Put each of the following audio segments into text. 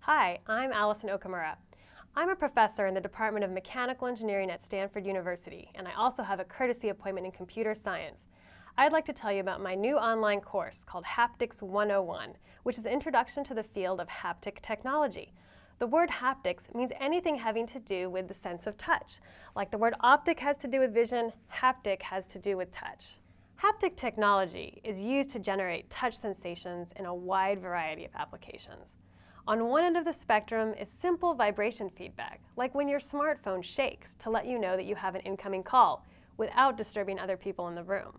Hi, I'm Allison Okamura. I'm a professor in the Department of Mechanical Engineering at Stanford University, and I also have a courtesy appointment in computer science. I'd like to tell you about my new online course called Haptics 101, which is an introduction to the field of haptic technology. The word haptics means anything having to do with the sense of touch. Like the word optic has to do with vision, haptic has to do with touch. Haptic technology is used to generate touch sensations in a wide variety of applications. On one end of the spectrum is simple vibration feedback, like when your smartphone shakes to let you know that you have an incoming call without disturbing other people in the room.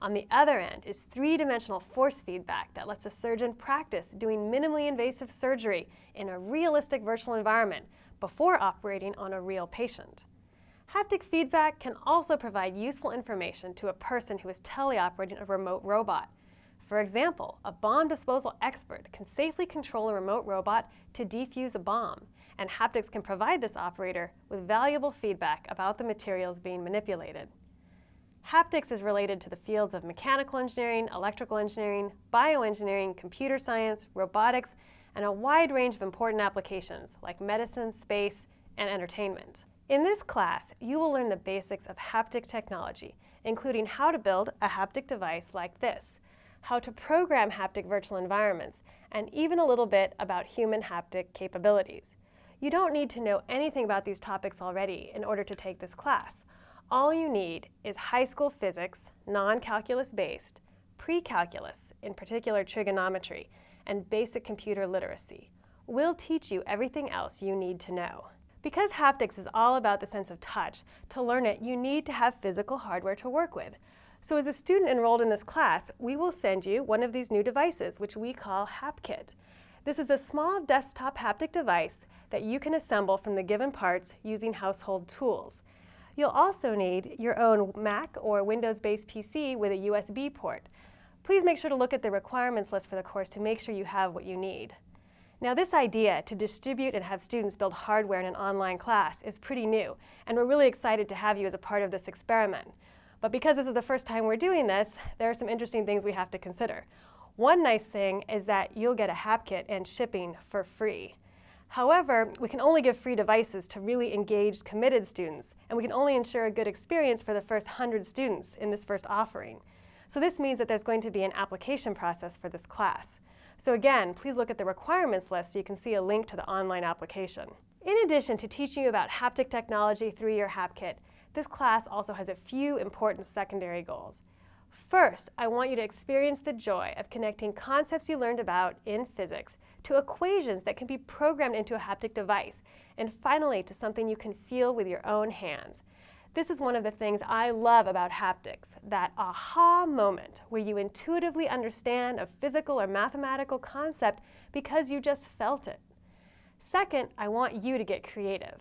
On the other end is three-dimensional force feedback that lets a surgeon practice doing minimally invasive surgery in a realistic virtual environment before operating on a real patient. Haptic feedback can also provide useful information to a person who is teleoperating a remote robot. For example, a bomb disposal expert can safely control a remote robot to defuse a bomb, and haptics can provide this operator with valuable feedback about the materials being manipulated. Haptics is related to the fields of mechanical engineering, electrical engineering, bioengineering, computer science, robotics, and a wide range of important applications like medicine, space, and entertainment. In this class, you will learn the basics of haptic technology, including how to build a haptic device like this, how to program haptic virtual environments, and even a little bit about human haptic capabilities. You don't need to know anything about these topics already in order to take this class. All you need is high school physics, non-calculus based, pre-calculus, in particular trigonometry, and basic computer literacy. We'll teach you everything else you need to know. Because haptics is all about the sense of touch, to learn it you need to have physical hardware to work with. So as a student enrolled in this class, we will send you one of these new devices, which we call HapKit. This is a small desktop haptic device that you can assemble from the given parts using household tools. You'll also need your own Mac or Windows-based PC with a USB port. Please make sure to look at the requirements list for the course to make sure you have what you need. Now, this idea to distribute and have students build hardware in an online class is pretty new, and we're really excited to have you as a part of this experiment. But because this is the first time we're doing this, there are some interesting things we have to consider. One nice thing is that you'll get a HapKit and shipping for free. However, we can only give free devices to really engaged, committed students, and we can only ensure a good experience for the first 100 students in this first offering. So this means that there's going to be an application process for this class. So again, please look at the requirements list so you can see a link to the online application. In addition to teaching you about haptic technology through your HapKit, this class also has a few important secondary goals. First, I want you to experience the joy of connecting concepts you learned about in physics to equations that can be programmed into a haptic device, and finally to something you can feel with your own hands. This is one of the things I love about haptics, that aha moment where you intuitively understand a physical or mathematical concept because you just felt it. Second, I want you to get creative.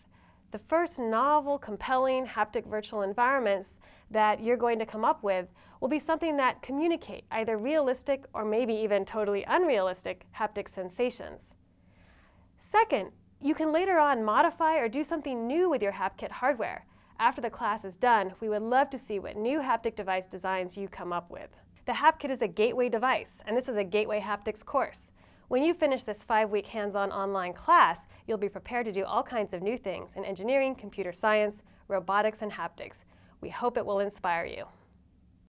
The first novel, compelling haptic virtual environments that you're going to come up with will be something that communicate either realistic or maybe even totally unrealistic haptic sensations. Second, you can later on modify or do something new with your HapKit hardware. After the class is done, we would love to see what new haptic device designs you come up with. The HapKit is a gateway device, and this is a Gateway Haptics course. When you finish this 5-week hands-on online class, you'll be prepared to do all kinds of new things in engineering, computer science, robotics, and haptics. We hope it will inspire you.